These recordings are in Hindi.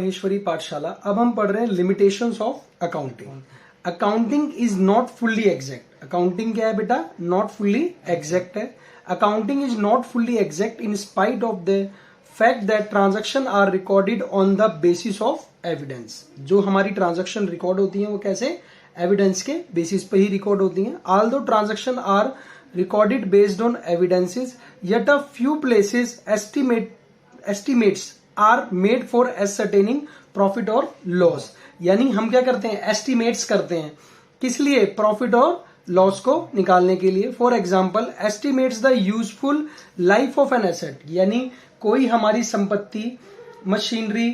माहेश्वरी पाठशाला। अब हम पढ़ रहे हैं limitations of accounting. Accounting is not fully exact. Accounting क्या है बेटा? नॉट फुल्ली एग्जैक्ट है। Accounting is not fully exact in spite of the fact that transaction are recorded on the basis of evidence. जो हमारी ट्रांजैक्शन रिकॉर्ड होती है वो कैसे? एविडेंस के बेसिस पे ही रिकॉर्ड होती हैं। Although transaction are recorded based on evidences, yet a few places estimates are made for ascertaining profit or loss। यानी हम क्या करते हैं? एस्टिमेट्स करते हैं। किस लिए? प्रॉफिट और लॉस को निकालने के लिए। For example, estimates the useful life of an asset. यानी कोई हमारी संपत्ति, मशीनरी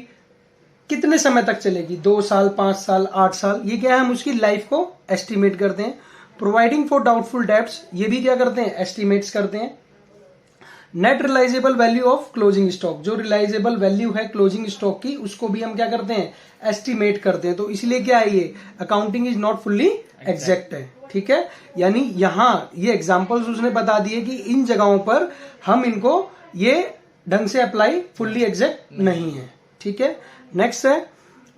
कितने समय तक चलेगी, 2 साल, 5 साल, 8 साल, ये क्या है? हम उसकी लाइफ को एस्टिमेट करते हैं। प्रोवाइडिंग फॉर डाउटफुल डेब्ट्स, ये भी क्या करते हैं? एस्टिमेट्स करते हैं। Net realisable value of closing stock, जो रिलाइजेबल वैल्यू है क्लोजिंग स्टॉक की, उसको भी हम क्या करते हैं? एस्टिमेट करते हैं। तो इसलिए क्या है ये? Accounting is not fully exact है। ठीक है, यानी यहां ये एग्जांपल्स उसने बता दिए कि इन जगहों पर हम इनको ये ढंग से अप्लाई फुल्ली एग्जैक्ट नहीं है। ठीक है, नेक्स्ट है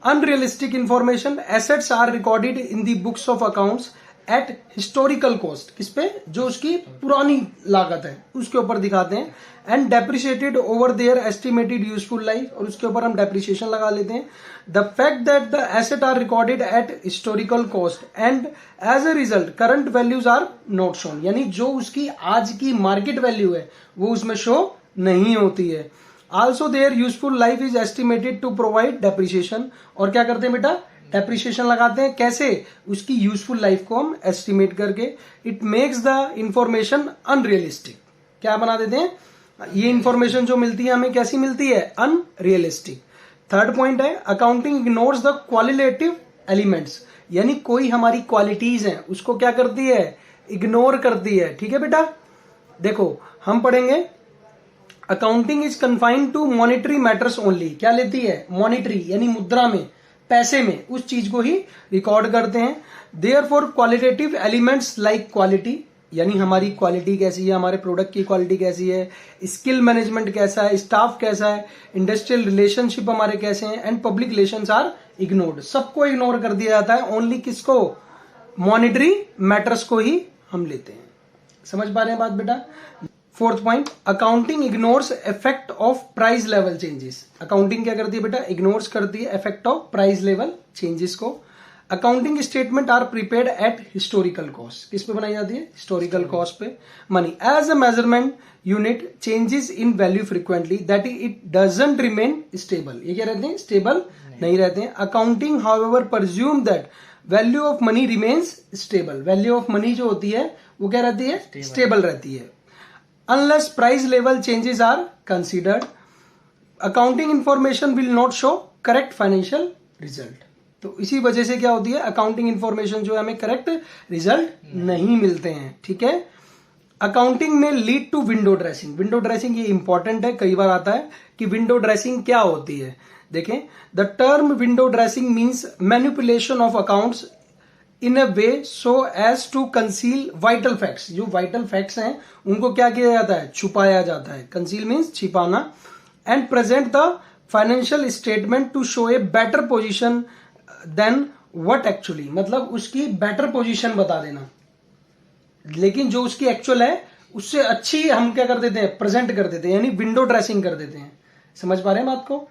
unrealistic information. Assets are recorded in the books of accounts at historical cost. किस पे? जो उसकी पुरानी लागत है उसके ऊपर दिखाते हैं। And depreciated over their estimated useful life, और उसके ऊपर हम डेप्रिशिएशन लगा लेते हैं। The fact that the asset are recorded at historical cost and as a result current values are not shown. यानी जो उसकी आज की मार्केट वैल्यू है वो उसमें शो नहीं होती है। Also their useful life is estimated to provide depreciation. और क्या करते हैं बेटा? डेप्रिशिएशन लगाते हैं। कैसे? उसकी यूजफुल लाइफ को हम एस्टिमेट करके। It makes the information unrealistic. क्या बना देते हैं? ये इंफॉर्मेशन जो मिलती है हमें कैसी मिलती है? अनरियलिस्टिक। थर्ड पॉइंट है accounting ignores the qualitative elements. यानी कोई हमारी क्वालिटीज है उसको क्या करती है? इग्नोर करती है। ठीक है बेटा, देखो हम पढ़ेंगे accounting is confined to monetary matters only. क्या लेती है? मॉनिटरी, यानी मुद्रा में, पैसे में उस चीज को ही रिकॉर्ड करते हैं। Therefore qualitative elements like quality, यानी हमारी क्वालिटी कैसी है, हमारे प्रोडक्ट की क्वालिटी कैसी है, स्किल मैनेजमेंट कैसा है, स्टाफ कैसा है, इंडस्ट्रियल रिलेशनशिप हमारे कैसे हैं, and public relations are ignored. सबको इग्नोर कर दिया जाता है। ओनली किसको? मॉनिटरी मैटर्स को ही हम लेते हैं। समझ पा रहे हैं बात बेटा? Fourth point accounting ignores effect of price level changes. Accounting क्या करती है बेटा? इग्नोर्स करती है effect of price level changes को। Accounting statement are prepared at historical cost. किस पे बनाई जाती है? हिस्टोरिकल कॉस्ट पे। Money as a measurement unit changes in value frequently that it doesn't remain stable. ये क्या रहते हैं? स्टेबल नहीं रहते हैं। Accounting however presume that value of money remains stable. Value of money जो होती है वो क्या रहती है? स्टेबल रहती है। Unless price level changes are considered, accounting information will not show correct financial result। तो इसी वजह से क्या होती है? अकाउंटिंग इंफॉर्मेशन जो है हमें करेक्ट रिजल्ट नहीं मिलते हैं। ठीक है, अकाउंटिंग में lead to window dressing. Window dressing ये इंपॉर्टेंट है, कई बार आता है कि विंडो ड्रेसिंग क्या होती है। देखें, the term window dressing means manipulation of accounts in a way so as to conceal vital facts. जो वाइटल फैक्ट्स हैं उनको क्या किया जाता है? छुपाया जाता है। कंसील मीन्स छिपाना। And present the financial statement to show a better position than what actually, मतलब उसकी बेटर पोजीशन बता देना, लेकिन जो उसकी एक्चुअल है उससे अच्छी हम क्या कर देते हैं? प्रेजेंट कर देते हैं, यानी विंडो ड्रेसिंग कर देते हैं। समझ पा रहे हैं बात को?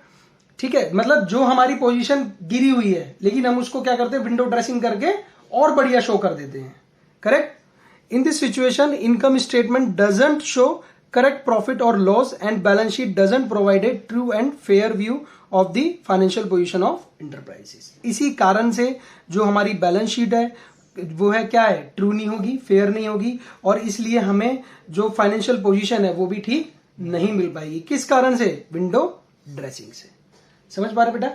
ठीक है, मतलब जो हमारी पोजीशन गिरी हुई है लेकिन हम उसको क्या करते हैं? विंडो ड्रेसिंग करके और बढ़िया शो कर देते हैं। Correct. In this situation income statement doesn't show correct profit और loss and balance sheet doesn't provide a true and fair view of the financial position of enterprises. इसी कारण से जो हमारी बैलेंस शीट है वो है क्या है? ट्रू नहीं होगी, फेयर नहीं होगी, और इसलिए हमें जो फाइनेंशियल पोजीशन है वो भी ठीक नहीं मिल पाएगी। किस कारण से? विंडो ड्रेसिंग से। समझ पा रहे बेटा?